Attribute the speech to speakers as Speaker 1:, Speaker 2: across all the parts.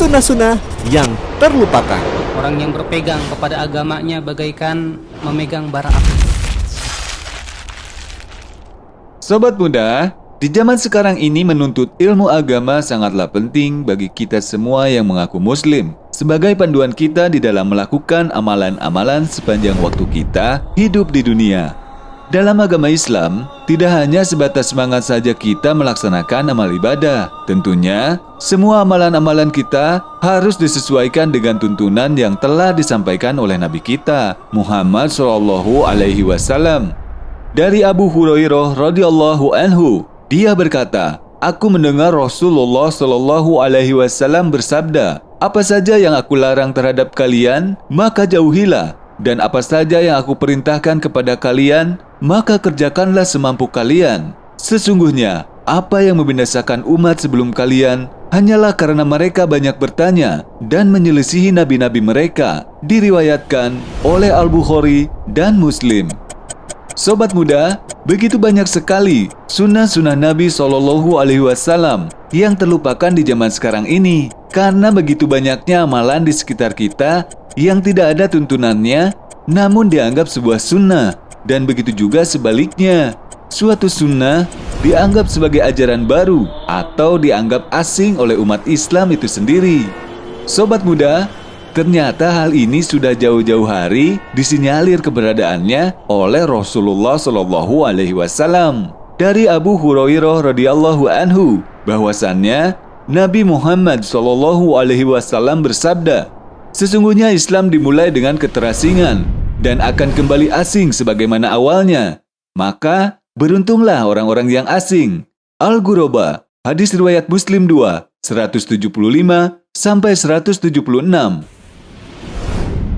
Speaker 1: sunnah-sunnah yang terlupakan.
Speaker 2: Orang yang berpegang kepada agamanya bagaikan memegang bara api.
Speaker 3: Sobat muda, di zaman sekarang ini menuntut ilmu agama sangatlah penting bagi kita semua yang mengaku muslim. Sebagai panduan kita di dalam melakukan amalan-amalan sepanjang waktu kita hidup di dunia. Dalam agama Islam, tidak hanya sebatas semangat saja kita melaksanakan amal ibadah. Tentunya, semua amalan-amalan kita harus disesuaikan dengan tuntunan yang telah disampaikan oleh Nabi kita, Muhammad SAW. Dari Abu Hurairah radhiyallahu anhu, dia berkata, "Aku mendengar Rasulullah SAW bersabda, apa saja yang aku larang terhadap kalian, maka jauhilah. Dan apa saja yang aku perintahkan kepada kalian, maka kerjakanlah semampu kalian. Sesungguhnya, apa yang membinasakan umat sebelum kalian hanyalah karena mereka banyak bertanya dan menyelisihi nabi-nabi mereka." Diriwayatkan oleh Al-Bukhari dan Muslim. Sobat muda, begitu banyak sekali sunnah-sunnah Nabi SAW yang terlupakan di zaman sekarang ini. Karena begitu banyaknya amalan di sekitar kita yang tidak ada tuntunannya, namun dianggap sebuah sunnah. Dan begitu juga sebaliknya, suatu sunnah dianggap sebagai ajaran baru atau dianggap asing oleh umat Islam itu sendiri. Sobat muda, ternyata hal ini sudah jauh-jauh hari disinyalir keberadaannya oleh Rasulullah SAW. Dari Abu Hurairah radhiyallahu anhu, bahwasannya Nabi Muhammad SAW bersabda, "Sesungguhnya Islam dimulai dengan keterasingan dan akan kembali asing sebagaimana awalnya. Maka beruntunglah orang-orang yang asing." Al-Ghuraba, hadis riwayat Muslim 2, 175 sampai 176.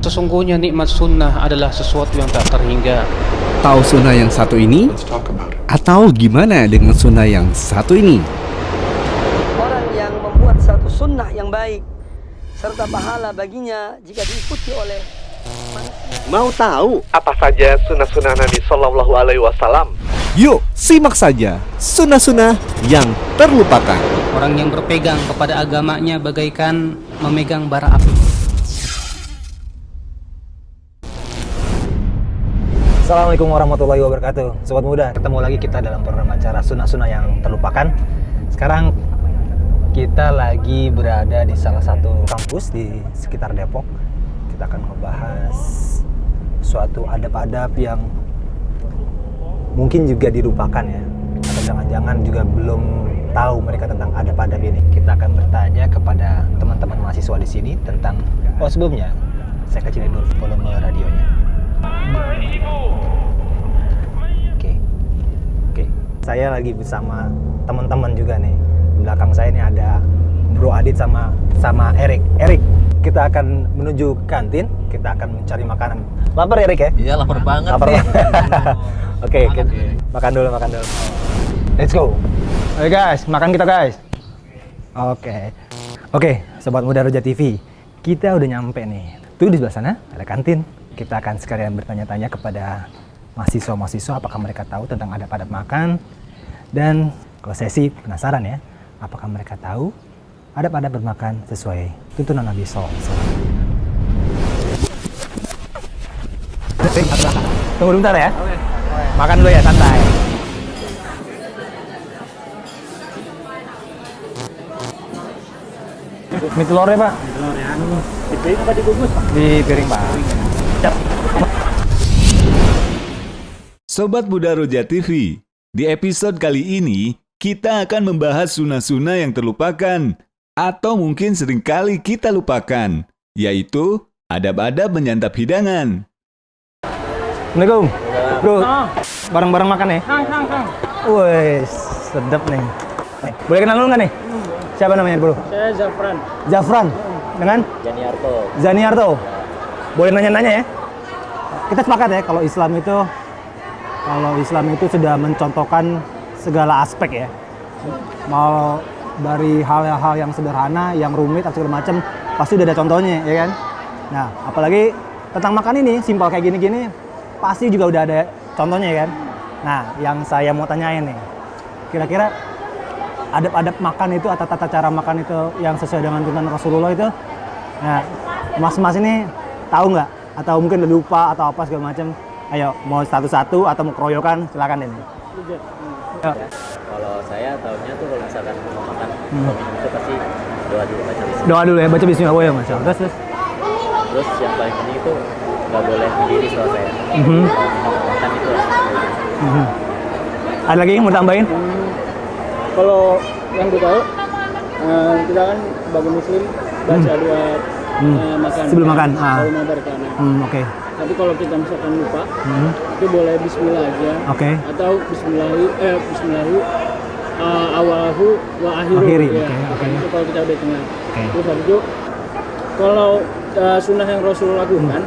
Speaker 2: Sesungguhnya nikmat sunnah adalah sesuatu yang tak terhingga.
Speaker 1: Tahu sunnah yang satu ini? Atau gimana dengan sunnah yang satu ini?
Speaker 4: Orang yang membuat satu sunnah yang baik serta pahala baginya jika diikuti oleh manusia.
Speaker 5: Mau tahu apa saja sunnah-sunnah Nabi Shallallahu Alaihi Wasallam?
Speaker 1: Yuk, simak saja sunnah-sunnah yang terlupakan.
Speaker 2: Orang yang berpegang kepada agamanya bagaikan memegang bara api.
Speaker 6: Assalamualaikum warahmatullahi wabarakatuh. Sobat muda, ketemu lagi kita dalam program acara Sunnah-Sunnah yang terlupakan. Sekarang kita lagi berada di salah satu kampus di sekitar Depok. Kita akan membahas suatu adab-adab yang mungkin juga dilupakan ya, atau jangan-jangan juga belum tahu mereka tentang adab-adab ini. Kita akan bertanya kepada teman-teman mahasiswa di sini tentang, sebelumnya saya kecilin dulu volume radionya. Oke. Saya lagi bersama teman-teman juga nih. Di belakang saya ini ada Bro Adit sama Erik. Erik, kita akan menuju kantin. Kita akan mencari makanan. Lapar Erik ya?
Speaker 7: Iya, lapar banget.
Speaker 6: Lapar nih. Oke, makan dulu. Let's go. Oke guys, makan kita guys. Oke, sobat muda Roja TV. Kita udah nyampe nih. Tuh di sebelah sana ada kantin. Kita akan sekalian bertanya-tanya kepada mahasiswa-mahasiswa apakah mereka tahu tentang adab-adab makan. Dan kalau saya sih penasaran ya, apakah mereka tahu adab-adab bermakan sesuai tuntunan Nabi SAW. Tunggu bentar ya. Makan dulu ya, santai. Mie telurnya Pak? Mie telur ya. Di piring apa dibungkus Pak? Di piring Pak.
Speaker 3: Sobat Muda Roja TV, di episode kali ini kita akan membahas sunnah-sunnah yang terlupakan atau mungkin seringkali kita lupakan, yaitu adab-adab menyantap hidangan.
Speaker 6: Assalamualaikum Bro, bareng-bareng makan ya? Wih, sedap nih. Boleh kenal dulu nggak nih? Siapa namanya Bro?
Speaker 7: Saya Zafran.
Speaker 6: Zafran, dengan? Zaniarto. Boleh nanya-nanya ya? Kita sepakat ya kalau Islam itu sudah mencontohkan segala aspek ya. Mau dari hal-hal yang sederhana, yang rumit atau segala macam, pasti udah ada contohnya ya kan? Nah, apalagi tentang makan ini, simpel kayak gini-gini, pasti juga udah ada contohnya ya kan? Nah, yang saya mau tanyain nih, kira-kira adab-adab makan itu atau tata cara makan itu yang sesuai dengan tuntunan Rasulullah itu. Nah, mas-mas ini tahu nggak? Atau mungkin udah lupa atau apa segala macam? Ayo, mau satu-satu atau mau keroyokan? Silakan ini.
Speaker 7: Kalau saya tahunya tuh kalau misalkan mau makan atau minum itu pasti doa dulu, baca bismillah.
Speaker 6: Doa dulu ya, baca bismillah. Oh ya, Mas. Terus.
Speaker 7: Terus yang paling penting itu nggak boleh berdiri setahu saya. Kalau minum makan itu harus berdiri.
Speaker 6: Ada lagi yang mau tambahin?
Speaker 8: Kalau yang gue tahu, kita kan sebagai muslim baca doa makan.
Speaker 6: Sebelum makan.
Speaker 8: Kalau mabar kan.
Speaker 6: Oke.
Speaker 8: Tapi kalau kita misalkan lupa, itu boleh bismillah aja.
Speaker 6: Oke.
Speaker 8: Atau bismillahi awalahu wa akhiru.
Speaker 6: Akhiri.
Speaker 8: Ya.
Speaker 6: Oke.
Speaker 8: Itu kalau kita udah dengar.
Speaker 6: Oke.
Speaker 8: Terus habis itu kalau sunnah yang Rasul lakukan,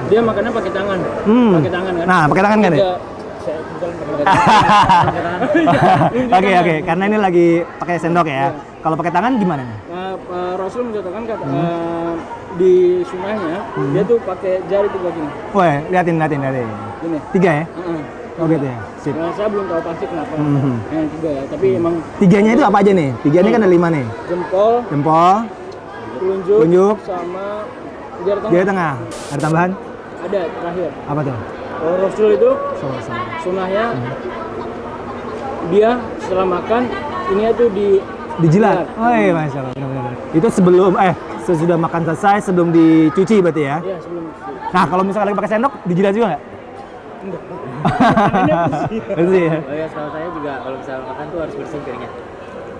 Speaker 8: dia makannya pakai tangan. Pakai tangan kan?
Speaker 6: Nah, pakai tangan kan ya?
Speaker 8: Saya kebetulan pakai tangan.
Speaker 6: Oke. Karena ini lagi pakai sendok ya. Kalau pakai tangan gimana nih?
Speaker 8: Rasul mencontohkan kata di sunnahnya dia tuh pakai jari tiga gini.
Speaker 6: Wah, liatin.
Speaker 8: Gini.
Speaker 6: 3 ya? Oh gitu ya. Sip.
Speaker 8: Nah, saya belum tahu pasti kenapa yang 3 ya, tapi emang
Speaker 6: 3-nya itu apa aja nih? 3 ini kan ada 5 nih.
Speaker 8: jempol, telunjuk, sama jari
Speaker 6: tengah. Ada tambahan?
Speaker 8: Ada terakhir.
Speaker 6: Apa tuh?
Speaker 8: Kalau Rasul itu sunnahnya dia setelah makan ini tuh
Speaker 6: dijilat. Oh iya, Masya Allah. Benar. Itu sebelum sesudah makan selesai, sebelum dicuci berarti ya?
Speaker 8: Iya, sebelum dicuci.
Speaker 6: Nah, kalau misalkan lagi pakai sendok, dijilat juga nggak? Bersih ya?
Speaker 7: Oh ya, setahu saya juga kalau misalkan makan tuh harus bersih piringnya.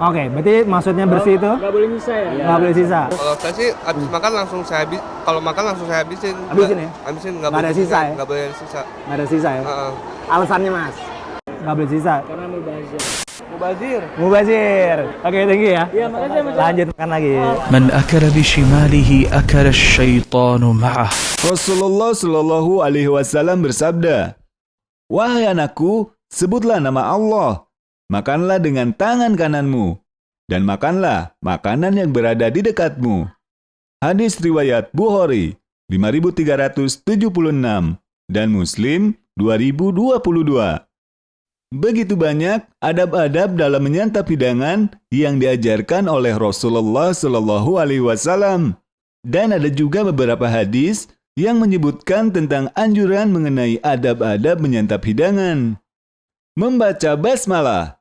Speaker 6: Oke, berarti maksudnya bersih itu?
Speaker 8: Nggak boleh nyisa ya?
Speaker 6: Nggak boleh sisa?
Speaker 9: Kalau saya sih habis makan langsung saya kalau makan langsung saya habisin.
Speaker 6: Habisin ya?
Speaker 9: Habisin,
Speaker 6: Nggak ada sisa ya?
Speaker 9: Nggak boleh sisa.
Speaker 6: Nggak ada sisa ya? Alasannya, Mas? Nggak boleh sisa?
Speaker 8: Karena
Speaker 6: Mubazir. Oke, thank you ya.
Speaker 8: Iya, makasih Mas.
Speaker 6: Lanjut makan lagi.
Speaker 10: من أكل بشماله أكل الشيطان معه.
Speaker 3: Rasulullah Shallallahu Alaihi Wasallam bersabda, "Wahai anakku, sebutlah nama Allah, makanlah dengan tangan kananmu, dan makanlah makanan yang berada di dekatmu." Hadis riwayat Bukhari 5376 dan Muslim 2022. Begitu banyak adab-adab dalam menyantap hidangan yang diajarkan oleh Rasulullah Shallallahu Alaihi Wasallam, dan ada juga beberapa hadis yang menyebutkan tentang anjuran mengenai adab-adab menyantap hidangan. Membaca basmalah.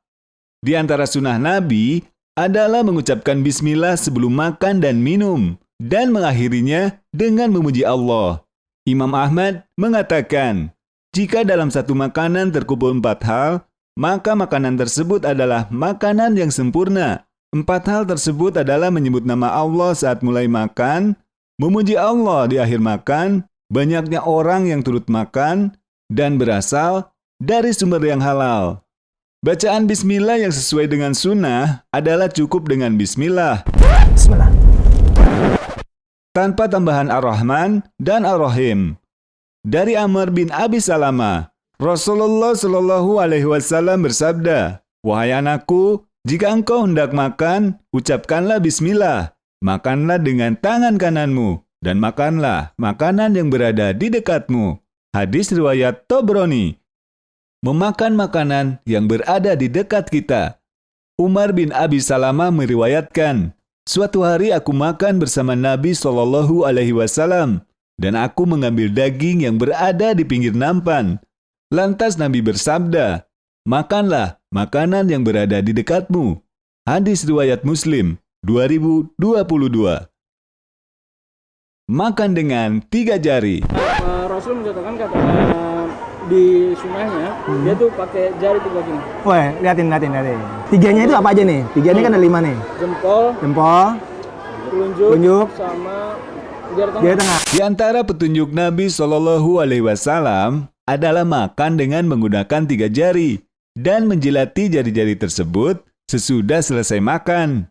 Speaker 3: Di antara sunnah Nabi adalah mengucapkan bismillah sebelum makan dan minum, dan mengakhirinya dengan memuji Allah. Imam Ahmad mengatakan, jika dalam satu makanan terkumpul 4 hal, maka makanan tersebut adalah makanan yang sempurna. 4 hal tersebut adalah menyebut nama Allah saat mulai makan, memuji Allah di akhir makan, banyaknya orang yang turut makan, dan berasal dari sumber yang halal. Bacaan bismillah yang sesuai dengan sunnah adalah cukup dengan bismillah.
Speaker 6: Bismillah.
Speaker 3: Tanpa tambahan Ar-Rahman dan Ar-Rahim. Dari Amr bin Abi Salamah, Rasulullah Shallallahu Alaihi Wasallam bersabda, "Wahai anakku, jika engkau hendak makan, ucapkanlah bismillah. Makanlah dengan tangan kananmu, dan makanlah makanan yang berada di dekatmu." Hadis riwayat Tobroni. Memakan makanan yang berada di dekat kita. Umar bin Abi Salamah meriwayatkan, "Suatu hari aku makan bersama Nabi Shallallahu Alaihi Wasallam, dan aku mengambil daging yang berada di pinggir nampan. Lantas Nabi bersabda, 'Makanlah makanan yang berada di dekatmu.' Hadis riwayat Muslim 2022. Makan dengan 3 jari.
Speaker 8: Rasul mencontohkan kata di sunnahnya dia tuh pakai jari 3 gini.
Speaker 6: Wah, liatin. 3-nya itu apa aja nih? 3 ini kan ada 5 nih.
Speaker 8: Jempol,
Speaker 6: telunjuk,
Speaker 8: sama
Speaker 6: jari tengah.
Speaker 3: Di antara petunjuk Nabi Shallallahu Alaihi Wasallam adalah makan dengan menggunakan 3 jari dan menjilati jari-jari tersebut sesudah selesai makan.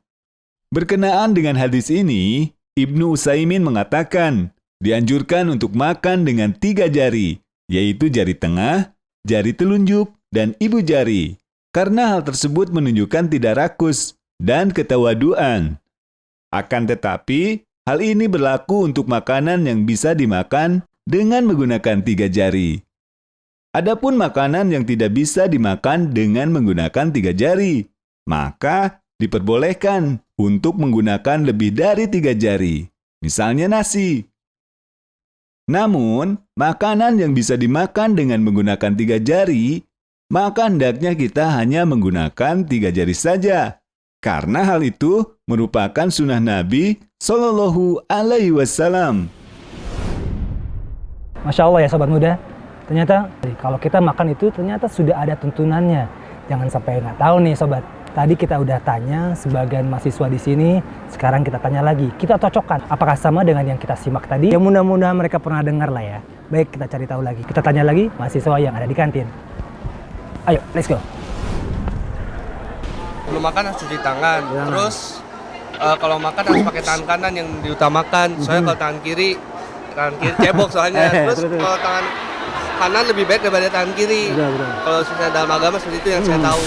Speaker 3: Berkenaan dengan hadis ini, Ibnu Utsaimin mengatakan, dianjurkan untuk makan dengan 3 jari, yaitu jari tengah, jari telunjuk, dan ibu jari. Karena hal tersebut menunjukkan tidak rakus dan ketawaduan. Akan tetapi, hal ini berlaku untuk makanan yang bisa dimakan dengan menggunakan 3 jari. Adapun makanan yang tidak bisa dimakan dengan menggunakan 3 jari, maka diperbolehkan untuk menggunakan lebih dari 3 jari, misalnya nasi. Namun, makanan yang bisa dimakan dengan menggunakan 3 jari, maka hendaknya kita hanya menggunakan 3 jari saja. Karena hal itu merupakan sunnah Nabi Shallallahu Alaihi Wasallam.
Speaker 6: Masya Allah ya sobat muda, ternyata kalau kita makan itu ternyata sudah ada tuntunannya. Jangan sampai nggak tahu nih sobat. Tadi kita udah tanya sebagian mahasiswa di sini, sekarang kita tanya lagi. Kita cocokkan apakah sama dengan yang kita simak tadi? Ya mudah-mudahan mereka pernah dengar lah ya. Baik, kita cari tahu lagi. Kita tanya lagi mahasiswa yang ada di kantin. Ayo, let's go.
Speaker 9: Belum makan harus cuci tangan. Terus kalau makan harus pakai tangan kanan yang diutamakan. Soalnya kalau tangan kiri cebok soalnya. Terus kalau tangan kanan lebih baik daripada tangan kiri. Kalau misalnya dalam agama seperti itu yang saya tahu.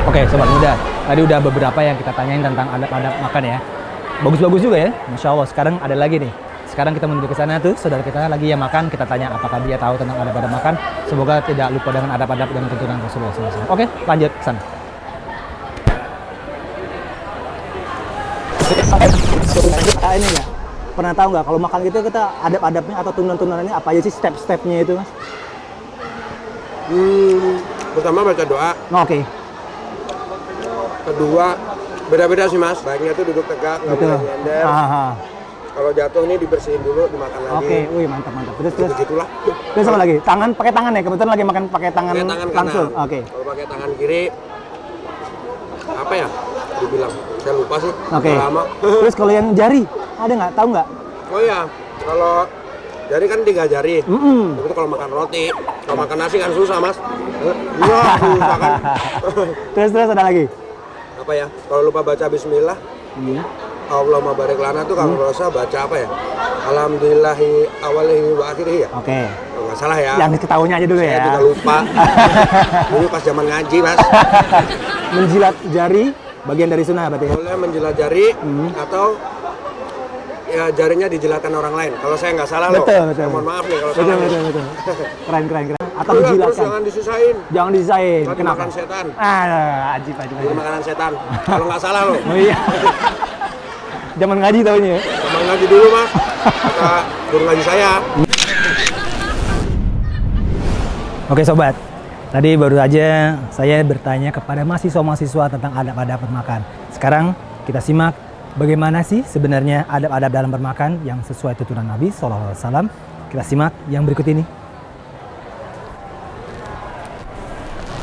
Speaker 6: Oke, sobat muda. Tadi udah beberapa yang kita tanyain tentang adab-adab makan ya. Bagus-bagus juga ya. Masya Allah. Sekarang ada lagi nih. Sekarang kita menuju ke sana tuh, saudara kita lagi yang makan. Kita tanya apakah dia tahu tentang adab-adab makan. Semoga tidak lupa dengan adab-adab dan tuntunan Rasulullah SAW. Oke, lanjut ke sana. Ini nggak? Pernah tahu nggak kalau makan gitu kita adab-adabnya atau turunan-turunannya apa aja sih step-stepnya itu mas?
Speaker 11: Pertama baca doa.
Speaker 6: Oke.
Speaker 11: Kedua beda-beda sih mas. Baiknya itu duduk tegak, nggak boleh nyender. Kalau jatuh ini dibersihin dulu, dimakan lagi.
Speaker 6: Oke, wih mantap. Terus.
Speaker 11: Begitulah.
Speaker 6: Terus sama lagi, tangan pakai tangan ya. Kebetulan lagi makan pakai tangan langsung. Oke.
Speaker 11: Kalau pakai tangan kiri apa ya? Dibilang saya lupa sih.
Speaker 6: Oke.
Speaker 11: Lama.
Speaker 6: Terus kalau yang jari ada nggak? Tahu nggak?
Speaker 11: Oh ya, kalau jari kan 3 jari. Itu kalau makan roti, kalau makan nasi kan susah mas. Iya susah kan.
Speaker 6: Terus ada lagi.
Speaker 11: Apa ya? Kalau lupa baca Bismillah. Allahumma barik lana tuh kalau dosa baca apa ya? Alhamdulillahi awalihi wa akhirihi ya?
Speaker 6: Oke.
Speaker 11: Kalau nggak salah ya.
Speaker 6: Yang ketahuinya aja dulu ya.
Speaker 11: Saya juga lupa. Dulu pas zaman ngaji mas.
Speaker 6: Menjilat jari bagian dari sunnah berarti ya?
Speaker 11: Boleh menjilat jari atau ya jarinya dijilatkan orang lain. Kalau saya nggak salah
Speaker 6: betul.
Speaker 11: Saya mohon maaf nih kalau salah.
Speaker 6: Betul. Keren. Atau
Speaker 11: Terus
Speaker 6: dijilatkan.
Speaker 11: jangan disisain.
Speaker 6: Jangan disisain.
Speaker 11: Kenapa? Makan setan.
Speaker 6: Ajib.
Speaker 11: Ini makanan setan. Kalau nggak salah loh.
Speaker 6: Oh iya. Zaman ngaji tahunya ya?
Speaker 11: Zaman ngaji dulu mas. Kata guru ngaji saya.
Speaker 6: Oke sobat. Tadi baru aja saya bertanya kepada mahasiswa-mahasiswa tentang adab-adab bermakan. Sekarang kita simak bagaimana sih sebenarnya adab-adab dalam bermakan yang sesuai tuntunan Nabi SAW. Kita simak yang berikut ini.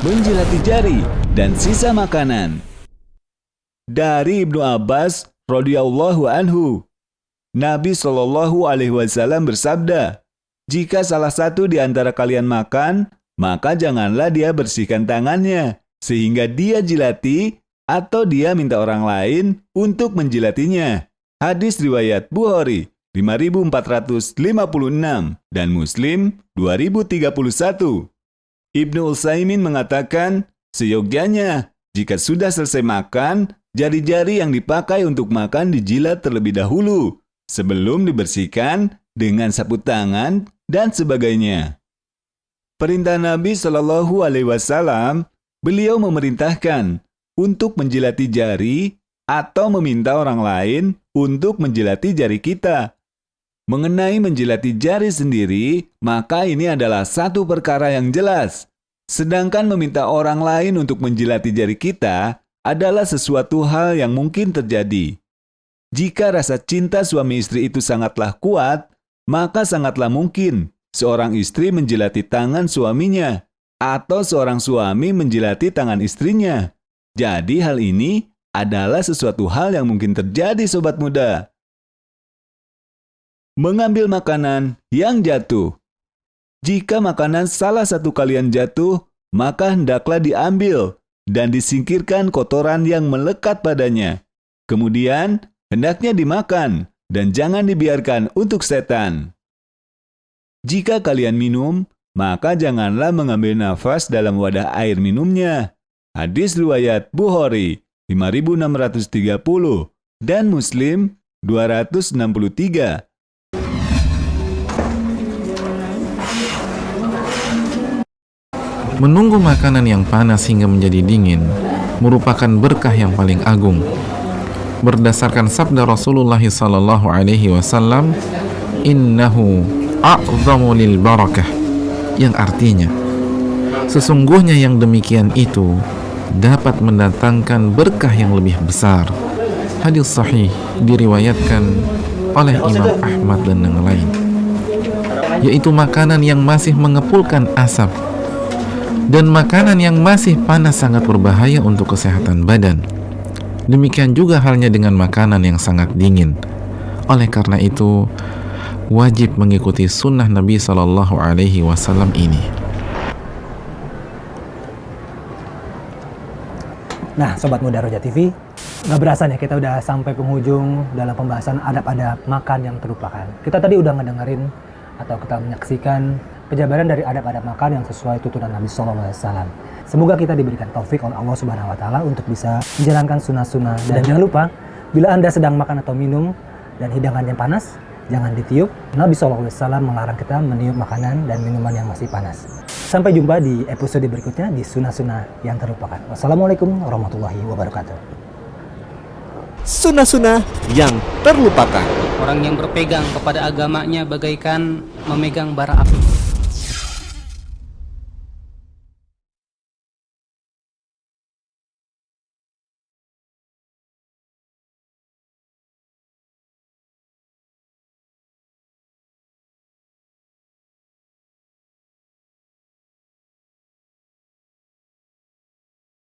Speaker 3: Menjilati jari dan sisa makanan. Dari Ibnu Abbas radhiyallahu anhu, Nabi Shallallahu Alaihi Wasallam bersabda, jika salah satu di antara kalian makan, maka janganlah dia bersihkan tangannya, sehingga dia jilati atau dia minta orang lain untuk menjilatinya. Hadis riwayat Bukhari 5456 dan Muslim 2031. Ibnu Utsaimin mengatakan, seyogyanya jika sudah selesai makan, jari-jari yang dipakai untuk makan dijilat terlebih dahulu sebelum dibersihkan dengan sapu tangan dan sebagainya. Perintah Nabi Shallallahu Alaihi Wasallam, beliau memerintahkan untuk menjilati jari atau meminta orang lain untuk menjilati jari kita. Mengenai menjilati jari sendiri, maka ini adalah satu perkara yang jelas. Sedangkan meminta orang lain untuk menjilati jari kita adalah sesuatu hal yang mungkin terjadi. Jika rasa cinta suami istri itu sangatlah kuat, maka sangatlah mungkin seorang istri menjilati tangan suaminya atau seorang suami menjilati tangan istrinya. Jadi hal ini adalah sesuatu hal yang mungkin terjadi sobat muda. Mengambil makanan yang jatuh. Jika makanan salah satu kalian jatuh, maka hendaklah diambil dan disingkirkan kotoran yang melekat padanya. Kemudian, hendaknya dimakan dan jangan dibiarkan untuk setan. Jika kalian minum, maka janganlah mengambil nafas dalam wadah air minumnya. Hadis riwayat Bukhari 5630 dan Muslim 263.
Speaker 12: Menunggu makanan yang panas hingga menjadi dingin merupakan berkah yang paling agung. Berdasarkan sabda Rasulullah sallallahu alaihi wasallam, "Innahu a'zamu lil barakah," yang artinya sesungguhnya yang demikian itu dapat mendatangkan berkah yang lebih besar. Hadis sahih diriwayatkan oleh Imam Ahmad dan yang lain, yaitu makanan yang masih mengepulkan asap dan makanan yang masih panas sangat berbahaya untuk kesehatan badan. Demikian juga halnya dengan makanan yang sangat dingin. Oleh karena itu, wajib mengikuti sunnah Nabi Sallallahu Alaihi Wasallam ini.
Speaker 6: Nah, Sobat Muda Roja TV, nggak berasa nih kita udah sampai penghujung dalam pembahasan adab-adab makan yang terlupakan. Kita tadi udah ngedengerin atau kita menyaksikan penjabaran dari adab-adab makan yang sesuai tuntunan Nabi SAW. Semoga kita diberikan taufik oleh Allah Subhanahu Wa Taala untuk bisa menjalankan sunnah-sunnah. Dan jangan lupa, bila Anda sedang makan atau minum dan hidangannya panas, jangan ditiup. Nabi SAW melarang kita meniup makanan dan minuman yang masih panas. Sampai jumpa di episode berikutnya di Sunnah-Sunnah yang Terlupakan. Wassalamualaikum warahmatullahi wabarakatuh.
Speaker 1: Sunnah-sunnah yang terlupakan.
Speaker 2: Orang yang berpegang kepada agamanya bagaikan memegang bara api.